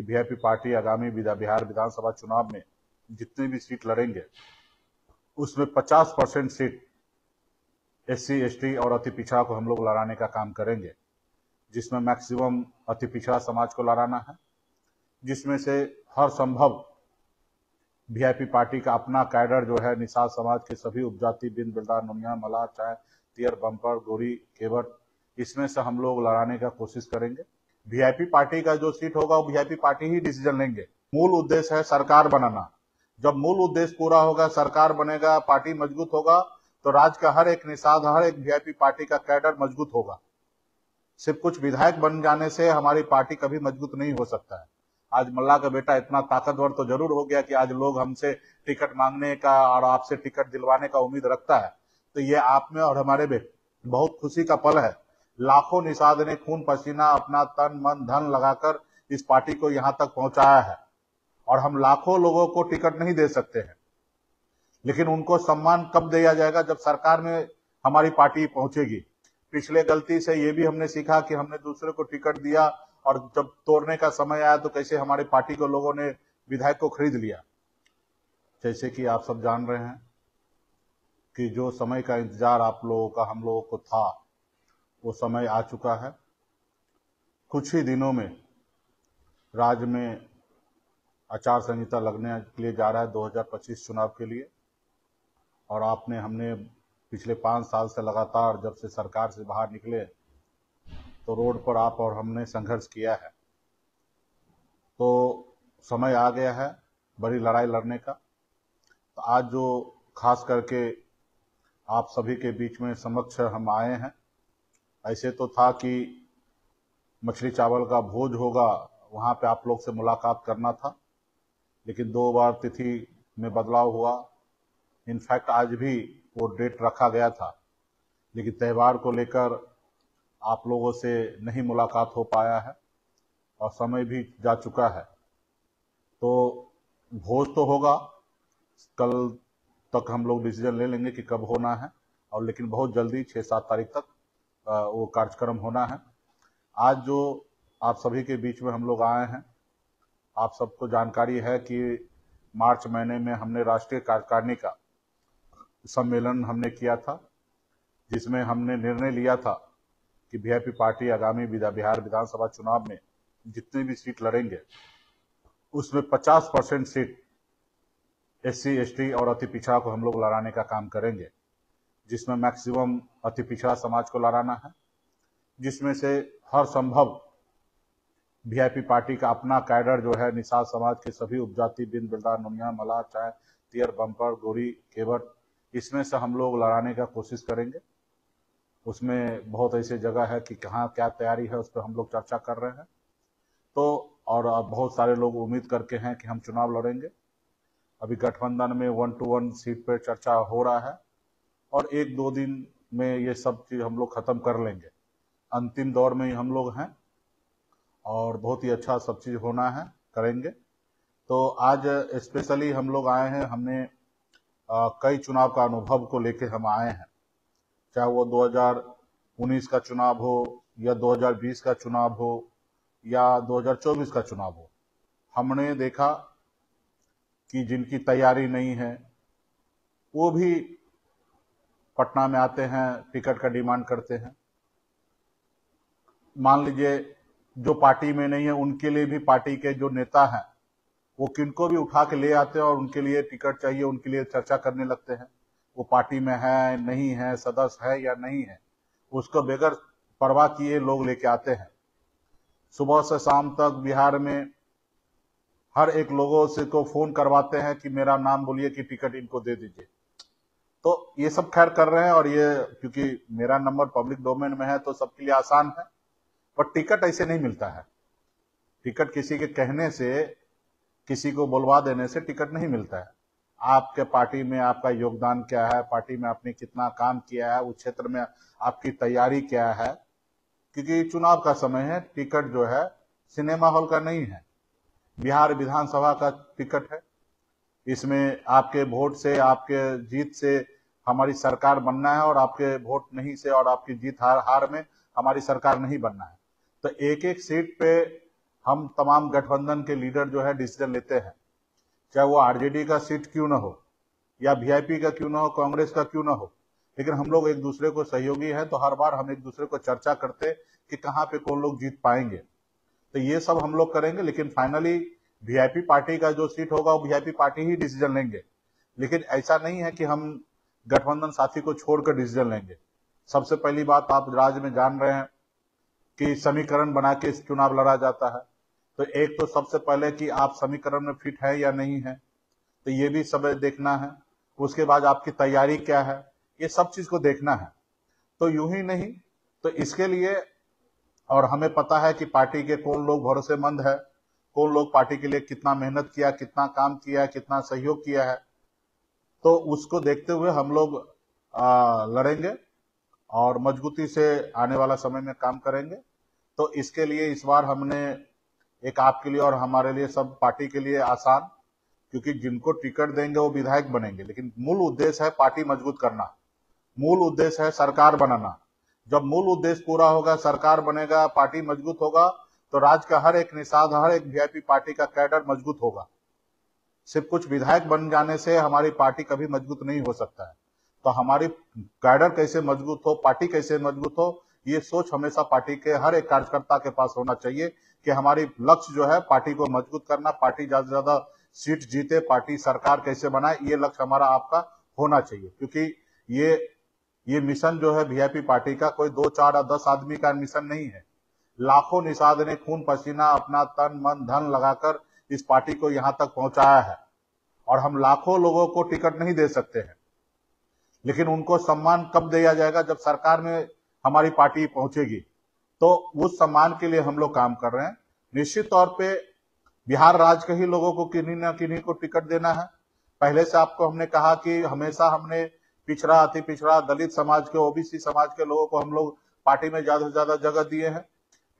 कि VIP party आगामी बिहार विधानसभा चुनाव में जितनी भी सीट लड़ेंगे उसमें 50% सीट एससी, एसटी और अति पिछड़ा को हम लोग लड़ाने का काम करेंगे, जिसमें मैक्सिमम अति पिछड़ा समाज को लड़ाना है, जिसमें से हर संभव वीआईपी पार्टी का अपना कैडर जो है निषाद समाज के सभी उपजाति बिंद बिल्दार नुनिया मल्लाह चाय तियर बम्पर गोरी केवट, इसमें से हम लोग लड़ाने का कोशिश करेंगे। वीआईपी पार्टी का जो सीट होगा वो वीआईपी पार्टी ही डिसीजन लेंगे। मूल उद्देश्य है सरकार बनाना। जब मूल उद्देश्य पूरा होगा, सरकार बनेगा, पार्टी मजबूत होगा, तो राज्य का हर एक निषाद, हर एक वीआईपी पार्टी का कैडर मजबूत होगा। सिर्फ कुछ विधायक बन जाने से हमारी पार्टी कभी मजबूत नहीं हो सकता है। आज मल्लाह का बेटा इतना ताकतवर तो जरूर हो गया कि आज लोग हमसे टिकट मांगने का और आपसे टिकट दिलवाने का उम्मीद रखता है। तो ये आप में और हमारे में बहुत खुशी का पल है। लाखों निषाद ने खून पसीना अपना तन मन धन लगाकर इस पार्टी को यहां तक पहुंचाया है और हम लाखों लोगों को टिकट नहीं दे सकते हैं, लेकिन उनको सम्मान कब दिया जाएगा? जब सरकार में हमारी पार्टी पहुंचेगी। पिछले गलती से ये भी हमने सीखा कि हमने दूसरे को टिकट दिया और जब तोड़ने का समय आया तो कैसे हमारी पार्टी को लोगों ने विधायक को खरीद लिया। जैसे कि आप सब जान रहे हैं कि जो समय का इंतजार आप लोगों का हम लोगों को था वो समय आ चुका है। कुछ ही दिनों में राज्य में आचार संहिता लगने के लिए जा रहा है 2025 चुनाव के लिए, और हमने पिछले 5 साल से लगातार जब से सरकार से बाहर निकले तो रोड पर आप और हमने संघर्ष किया है। तो समय आ गया है बड़ी लड़ाई लड़ने का। तो आज जो खास करके आप सभी के बीच में समक्ष हम आए हैं, ऐसे तो था कि मछली चावल का भोज होगा, वहाँ पे आप लोग से मुलाकात करना था, लेकिन 2 बार तिथि में बदलाव हुआ। इनफैक्ट आज भी वो डेट रखा गया था, लेकिन त्यौहार को लेकर आप लोगों से नहीं मुलाकात हो पाया है और समय भी जा चुका है। तो भोज तो होगा, कल तक हम लोग डिसीजन ले लेंगे कि कब होना है, और लेकिन बहुत जल्दी 6-7 तारीख तक वो कार्यक्रम होना है। आज जो आप सभी के बीच में हम लोग आए हैं, आप सबको जानकारी है कि मार्च महीने में हमने राष्ट्रीय कार्यकारिणी का सम्मेलन हमने किया था, जिसमें हमने निर्णय लिया था कि वीआईपी पार्टी आगामी बिहार विधानसभा चुनाव में जितनी भी सीट लड़ेंगे उसमें 50% सीट एससी, एसटी और अति पिछड़ा को हम लोग लड़ाने का काम करेंगे, जिसमें मैक्सिमम अति पिछड़ा समाज को लड़ाना है, जिसमें से हर संभव वीआईपी पार्टी का अपना कैडर जो है निषाद समाज के सभी उपजाति बिंद बिल्दार नुनिया मल्लाह चाय तियर बम्पर गोरी केवट, इसमें से हम लोग लड़ाने का कोशिश करेंगे। उसमें बहुत ऐसी जगह है कि कहाँ क्या तैयारी है उस पर हम लोग चर्चा कर रहे हैं। तो और बहुत सारे लोग उम्मीद करके हैं कि हम चुनाव लड़ेंगे। अभी गठबंधन में 1 to 1 सीट पर चर्चा हो रहा है और 1-2 दिन में ये सब चीज हम लोग खत्म कर लेंगे। अंतिम दौर में ही हम लोग हैं और बहुत ही अच्छा सब चीज होना है, करेंगे। तो आज स्पेशली हम लोग आए हैं, हमने कई चुनाव का अनुभव को लेके हम आए हैं, चाहे वो 2019 का चुनाव हो या 2020 का चुनाव हो या 2024 का चुनाव हो। हमने देखा कि जिनकी तैयारी नहीं है वो भी पटना में आते हैं, टिकट का डिमांड करते हैं। मान लीजिए जो पार्टी में नहीं है उनके लिए भी पार्टी के जो नेता हैं वो किनको भी उठा के ले आते हैं और उनके लिए टिकट चाहिए, उनके लिए चर्चा करने लगते हैं। वो पार्टी में है नहीं है, सदस्य है या नहीं है, उसको बगैर परवाह किए लोग लेके आते हैं। सुबह से शाम तक बिहार में हर एक लोगों से को फोन करवाते हैं कि मेरा नाम बोलिए कि टिकट इनको दे दीजिए। तो ये सब खैर कर रहे हैं, और ये क्योंकि मेरा नंबर पब्लिक डोमेन में है तो सबके लिए आसान है, पर टिकट ऐसे नहीं मिलता है। टिकट किसी के कहने से, किसी को बुलवा देने से टिकट नहीं मिलता है। आपके पार्टी में आपका योगदान क्या है, पार्टी में आपने कितना काम किया है, उस क्षेत्र में आपकी तैयारी क्या है, क्योंकि चुनाव का समय है। टिकट जो है सिनेमा हॉल का नहीं है, बिहार विधानसभा का टिकट है। इसमें आपके वोट से, आपके जीत से हमारी सरकार बनना है, और आपके वोट नहीं से और आपकी जीत हार में हमारी सरकार नहीं बनना है। तो एक एक सीट पे हम तमाम गठबंधन के लीडर जो है डिसीजन लेते हैं, चाहे वो आरजेडी का सीट क्यों ना हो या वीआईपी का क्यों ना हो, कांग्रेस का क्यों ना हो, लेकिन हम लोग एक दूसरे को सहयोगी हैं, तो हर बार हम एक दूसरे को चर्चा करते कि कहाँ पे कौन लोग जीत पाएंगे। तो ये सब हम लोग करेंगे, लेकिन फाइनली वीआईपी पार्टी का जो सीट होगा वो वीआईपी पार्टी ही डिसीजन लेंगे। लेकिन ऐसा नहीं है कि हम गठबंधन साथी को छोड़कर डिसीजन लेंगे। सबसे पहली बात, आप राज्य में जान रहे हैं कि समीकरण बना के चुनाव लड़ा जाता है। तो एक तो सबसे पहले कि आप समीकरण में फिट है या नहीं है, तो ये भी सब देखना है। उसके बाद आपकी तैयारी क्या है, ये सब चीज को देखना है। तो यूं ही नहीं, तो इसके लिए, और हमें पता है कि पार्टी के कौन लोग भरोसेमंद है, कौन लोग पार्टी के लिए कितना मेहनत किया, कितना काम किया, कितना सहयोग किया है, तो उसको देखते हुए हम लोग लड़ेंगे और मजबूती से आने वाला समय में काम करेंगे। तो इसके लिए इस बार हमने एक आपके लिए और हमारे लिए, सब पार्टी के लिए आसान, क्योंकि जिनको टिकट देंगे वो विधायक बनेंगे, लेकिन मूल उद्देश्य है पार्टी मजबूत करना, मूल उद्देश्य है सरकार बनाना। जब मूल उद्देश्य पूरा होगा, सरकार बनेगा, पार्टी मजबूत होगा, तो राज्य का हर एक निषाद, हर एक वीआईपी पार्टी का कैडर मजबूत होगा। सिर्फ कुछ विधायक बन जाने से हमारी पार्टी कभी मजबूत नहीं हो सकता है। तो हमारी कैडर कैसे मजबूत हो, पार्टी कैसे मजबूत हो, ये सोच हमेशा पार्टी के हर एक कार्यकर्ता के पास होना चाहिए कि हमारी लक्ष्य जो है पार्टी को मजबूत करना, पार्टी ज्यादा से ज्यादा सीट जीते, पार्टी सरकार कैसे बनाए, ये लक्ष्य हमारा आपका होना चाहिए। क्योंकि ये मिशन जो है वीआईपी पार्टी का कोई 2, 4 या 10 आदमी का मिशन नहीं है। लाखों निषाद ने खून पसीना, अपना तन मन धन लगाकर इस पार्टी को यहां तक पहुंचाया है, और हम लाखों लोगों को टिकट नहीं दे सकते हैं, लेकिन उनको सम्मान कब दिया जाएगा, जब सरकार में हमारी पार्टी पहुंचेगी। तो उस सम्मान के लिए हम लोग काम कर रहे हैं। निश्चित तौर पे बिहार राज्य के ही लोगों को किन्हीं ना किन्हीं को टिकट देना है। पहले से आपको हमने कहा कि हमेशा हमने पिछड़ा, अति पिछड़ा, दलित समाज के, ओबीसी समाज के लोगों को हम लोग पार्टी में ज्यादा से ज्यादा जगह दिए हैं।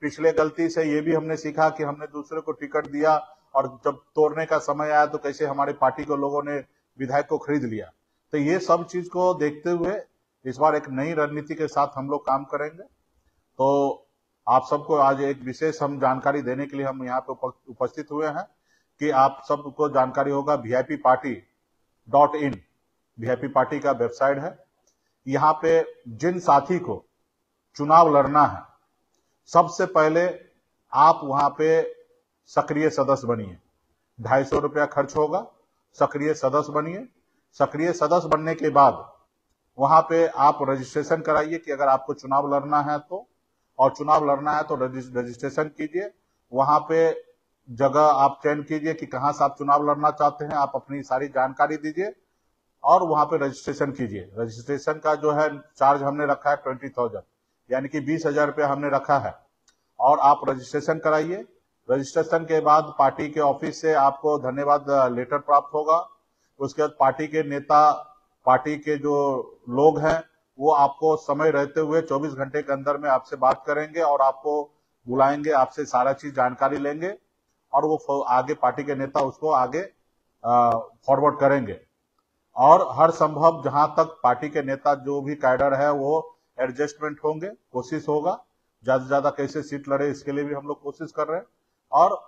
पिछले गलती से ये भी हमने सीखा कि हमने दूसरे को टिकट दिया और जब तोड़ने का समय आया तो कैसे हमारी पार्टी के लोगों ने विधायक को खरीद लिया। तो ये सब चीज को देखते हुए इस बार एक नई रणनीति के साथ हम लोग काम करेंगे। तो आप सबको आज एक विशेष हम जानकारी देने के लिए हम यहाँ पे उपस्थित हुए हैं कि आप सबको जानकारी होगा, VIPparty.in वीआईपी पार्टी का वेबसाइट है। यहाँ पे जिन साथी को चुनाव लड़ना है, सबसे पहले आप वहां पे सक्रिय सदस्य बनिए। 250 रुपया खर्च होगा, सक्रिय सदस्य बनिए। सक्रिय सदस्य बनने के बाद वहां पे आप रजिस्ट्रेशन कराइए कि अगर आपको चुनाव लड़ना है तो, और चुनाव लड़ना है तो रजिस्ट्रेशन कीजिए। वहां पे जगह आप चयन कीजिए कि कहां से आप चुनाव लड़ना चाहते हैं, आप अपनी सारी जानकारी दीजिए और वहां पे रजिस्ट्रेशन कीजिए। रजिस्ट्रेशन का जो है चार्ज हमने रखा है 20,000, यानी कि 20,000 रुपया हमने रखा है, और आप रजिस्ट्रेशन कराइए। रजिस्ट्रेशन के बाद पार्टी के ऑफिस से आपको धन्यवाद लेटर प्राप्त होगा। उसके बाद पार्टी के नेता, पार्टी के जो लोग हैं, वो आपको समय रहते हुए 24 घंटे के अंदर में आपसे बात करेंगे और आपको बुलाएंगे, आपसे सारा चीज जानकारी लेंगे और वो आगे पार्टी के नेता उसको आगे फॉरवर्ड करेंगे। और हर संभव जहां तक पार्टी के नेता जो भी कैडर है वो एडजस्टमेंट होंगे, कोशिश होगा ज्यादा से ज्यादा कैसे सीट लड़े, इसके लिए भी हम लोग कोशिश कर रहे हैं। और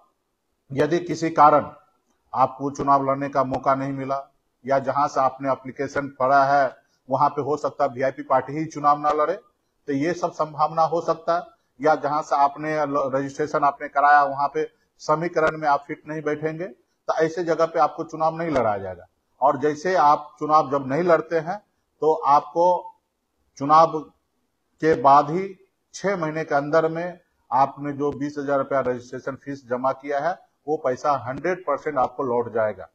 यदि किसी कारण आपको चुनाव लड़ने का मौका नहीं मिला या जहां से आपने एप्लीकेशन पड़ा है वहां पे हो सकता है वीआईपी पार्टी ही चुनाव ना लड़े, तो ये सब संभावना हो सकता है। या जहां से आपने रजिस्ट्रेशन आपने कराया वहां पे समीकरण में आप फिट नहीं बैठेंगे, तो ऐसे जगह पे आपको चुनाव नहीं लड़ाया जाएगा। और जैसे आप चुनाव जब नहीं लड़ते हैं तो आपको चुनाव के बाद ही 6 महीने के अंदर में आपने जो 20,000 रुपया रजिस्ट्रेशन फीस जमा किया है वो पैसा 100% आपको लौट जाएगा।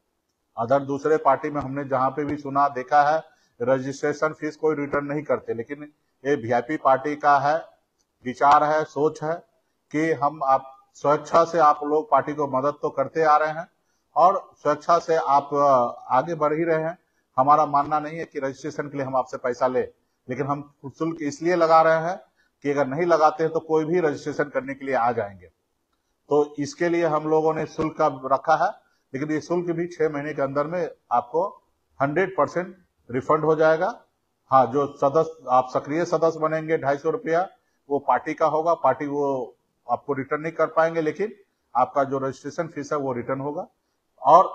अदर दूसरे पार्टी में हमने जहां पे भी सुना देखा है, रजिस्ट्रेशन फीस कोई रिटर्न नहीं करते, लेकिन ये वीआईपी पार्टी का है, विचार है, सोच है कि हम आप स्वेच्छा से आप लोग पार्टी को मदद तो करते आ रहे हैं और स्वेच्छा से आप आगे बढ़ ही रहे हैं। हमारा मानना नहीं है कि रजिस्ट्रेशन के लिए हम आपसे पैसा ले, लेकिन हम शुल्क इसलिए लगा रहे हैं कि अगर नहीं लगाते हैं तो कोई भी रजिस्ट्रेशन करने के लिए आ जाएंगे। तो इसके लिए हम लोगों ने शुल्क का रखा है, लेकिन ये शुल्क भी 6 महीने के अंदर में आपको 100% रिफंड हो जाएगा। हाँ, जो सदस्य आप सक्रिय सदस्य बनेंगे 250 रुपया वो पार्टी का होगा, पार्टी वो आपको रिटर्न नहीं कर पाएंगे, लेकिन आपका जो रजिस्ट्रेशन फीस है वो रिटर्न होगा। और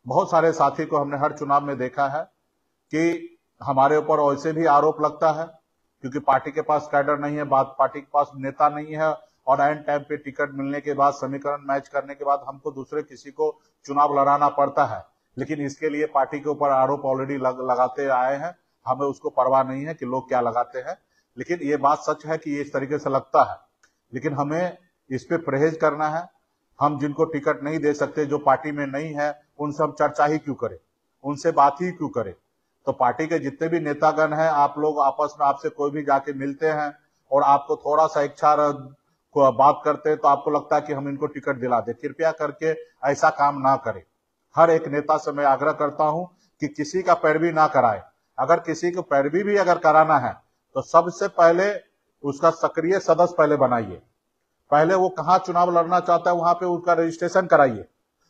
बहुत सारे साथी को हमने हर चुनाव में देखा है कि हमारे ऊपर वैसे भी आरोप लगता है, क्योंकि पार्टी के पास कैडर नहीं है, बात पार्टी के पास नेता नहीं है, और एंड टाइम पे टिकट मिलने के बाद, समीकरण मैच करने के बाद हमको दूसरे किसी को चुनाव लड़ाना पड़ता है। लेकिन इसके लिए पार्टी के ऊपर आरोप ऑलरेडी लगाते आए हैं, हमें उसको परवाह नहीं है कि लोग क्या लगाते हैं। लेकिन ये बात सच है कि ये इस तरीके से लगता है, लेकिन हमें इस पे परहेज करना है। हम जिनको टिकट नहीं दे सकते, जो पार्टी में नहीं है, उनसे हम चर्चा ही क्यों करें, उनसे बात ही क्यों करें। तो पार्टी के जितने भी नेतागण हैं, आप लोग आपस में, आपसे कोई भी जाके मिलते हैं और आपको थोड़ा सा इच्छा को बात करते हैं तो आपको लगता है कि हम इनको टिकट दिला दे, कृपया करके ऐसा काम ना करें। हर एक नेता से मैं आग्रह करता हूं कि किसी का पैरवी ना कराए। अगर किसी को पैरवी भी अगर कराना है तो सबसे पहले उसका सक्रिय सदस्य पहले बनाइए। पहले वो कहां चुनाव लड़ना चाहता है वहां पे उसका रजिस्ट्रेशन कराइए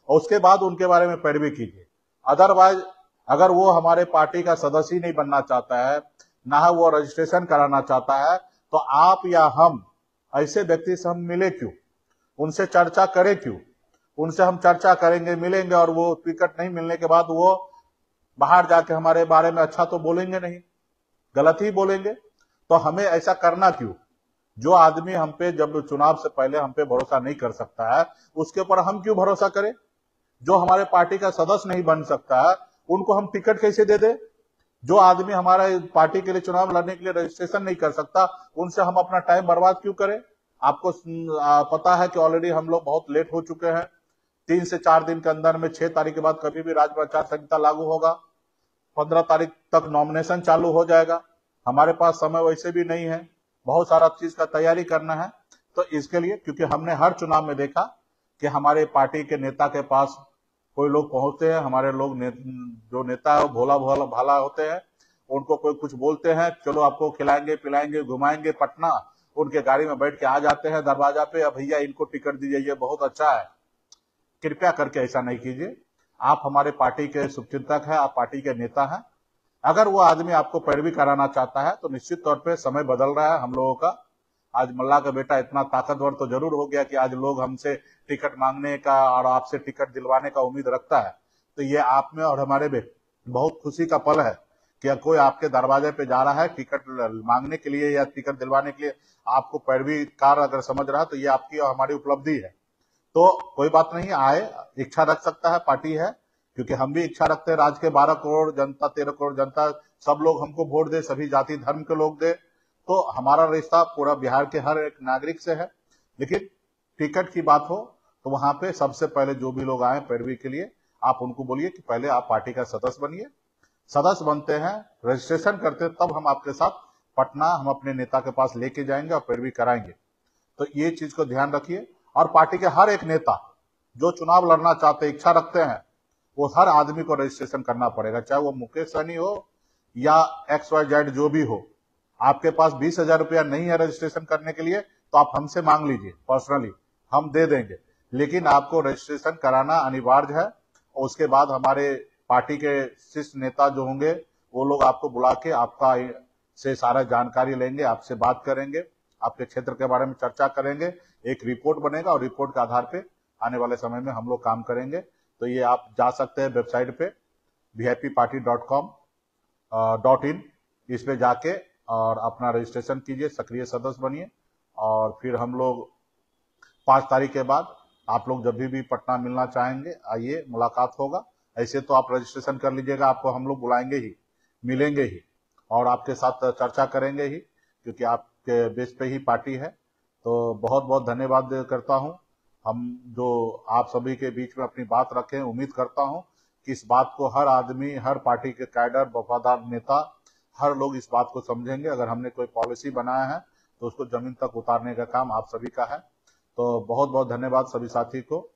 और उसके बाद उनके बारे में पैरवी कीजिए। अदरवाइज अगर वो हमारे पार्टी का सदस्य ही नहीं बनना चाहता है, ना वो रजिस्ट्रेशन कराना चाहता है, तो आप या हम ऐसे व्यक्ति से हम मिले क्यों, उनसे चर्चा करें क्यों। उनसे हम चर्चा करेंगे, मिलेंगे, और वो टिकट नहीं मिलने के बाद वो बाहर जाके हमारे बारे में अच्छा तो बोलेंगे नहीं, गलत ही बोलेंगे। तो हमें ऐसा करना क्यों। जो आदमी हम पे जब चुनाव से पहले हम पे भरोसा नहीं कर सकता है, उसके ऊपर हम क्यों भरोसा करें। जो हमारे पार्टी का सदस्य नहीं बन सकता है, उनको हम टिकट कैसे दे दे। जो आदमी हमारे पार्टी के लिए चुनाव लड़ने के लिए रजिस्ट्रेशन नहीं कर सकता, उनसे हम अपना टाइम बर्बाद क्यों करें। आपको पता है कि ऑलरेडी हम लोग बहुत लेट हो चुके हैं। 3 से 4 दिन के अंदर में 6 तारीख के बाद कभी भी राज्य आचार संहिता लागू होगा, 15 तारीख तक नॉमिनेशन चालू हो जाएगा। हमारे पास समय वैसे भी नहीं है, बहुत सारा चीज का तैयारी करना है। तो इसके लिए, क्योंकि हमने हर चुनाव में देखा कि हमारे पार्टी के नेता के पास कोई लोग पहुंचते हैं, हमारे लोग जो नेता है वो भोला भोला भाला होते हैं, उनको कोई कुछ बोलते हैं, चलो आपको खिलाएंगे पिलाएंगे घुमाएंगे पटना, उनके गाड़ी में बैठ के आ जाते हैं दरवाजा पे, अब भैया इनको टिकट दीजिए, ये बहुत अच्छा है। कृपया करके ऐसा नहीं कीजिए। आप हमारे पार्टी के शुभचिंतक हैं, आप पार्टी के नेता हैं। अगर वो आदमी आपको पैरवी कराना चाहता है तो निश्चित तौर पे समय बदल रहा है हम लोगों का। आज मल्ला का बेटा इतना ताकतवर तो जरूर हो गया कि आज लोग हमसे टिकट मांगने का और आपसे टिकट दिलवाने का उम्मीद रखता है। तो ये आप में और हमारे में बहुत खुशी का पल है कि कोई आपके दरवाजे पे जा रहा है टिकट मांगने के लिए या टिकट दिलवाने के लिए, आपको पैरवी कार अगर समझ रहा है तो ये आपकी और हमारी उपलब्धि है। तो कोई बात नहीं, आए, इच्छा रख सकता है, पार्टी है, क्योंकि हम भी इच्छा रखते हैं राज्य के 12 करोड़ जनता, 13 करोड़ जनता, सब लोग हमको वोट दे, सभी जाति धर्म के लोग दे। तो हमारा रिश्ता पूरा बिहार के हर एक नागरिक से है। लेकिन टिकट की बात हो तो वहां पे सबसे पहले जो भी लोग आए पैरवी के लिए, आप उनको बोलिए कि पहले आप पार्टी का सदस्य बनिए। सदस्य बनते हैं, रजिस्ट्रेशन करते हैं, तब हम आपके साथ पटना हम अपने नेता के पास लेके जाएंगे और पैरवी कराएंगे। तो ये चीज को ध्यान रखिए। और पार्टी के हर एक नेता जो चुनाव लड़ना चाहते, इच्छा रखते हैं, वो हर आदमी को रजिस्ट्रेशन करना पड़ेगा, चाहे वो मुकेश सहनी हो या XYZ जो भी हो। आपके पास 20,000 रुपया नहीं है रजिस्ट्रेशन करने के लिए तो आप हमसे मांग लीजिए पर्सनली, हम दे देंगे। लेकिन आपको रजिस्ट्रेशन कराना अनिवार्य है। और उसके बाद हमारे पार्टी के शीर्ष नेता जो होंगे वो लोग आपको बुला के आपका से सारा जानकारी लेंगे, आपसे बात करेंगे, आपके क्षेत्र के बारे में चर्चा करेंगे, एक रिपोर्ट बनेगा और रिपोर्ट के आधार पे आने वाले समय में हम लोग काम करेंगे। तो ये आप जा सकते हैं वेबसाइट पे vipparty.com.in, इस पे जाके और अपना रजिस्ट्रेशन कीजिए, सक्रिय सदस्य बनिए। और फिर हम लोग 5 तारीख के बाद आप लोग जब भी पटना मिलना चाहेंगे आइए, मुलाकात होगा। ऐसे तो आप रजिस्ट्रेशन कर लीजिएगा, आपको हम लोग बुलाएंगे ही, मिलेंगे ही और आपके साथ चर्चा करेंगे ही, क्योंकि आपके बेस पे ही पार्टी है। तो बहुत बहुत धन्यवाद करता हूं। हम जो आप सभी के बीच में अपनी बात रखें, उम्मीद करता हूं कि इस बात को हर आदमी, हर पार्टी के कैडर, वफादार नेता, हर लोग इस बात को समझेंगे। अगर हमने कोई पॉलिसी बनाया है तो उसको जमीन तक उतारने का काम आप सभी का है। तो बहुत बहुत धन्यवाद सभी साथी को।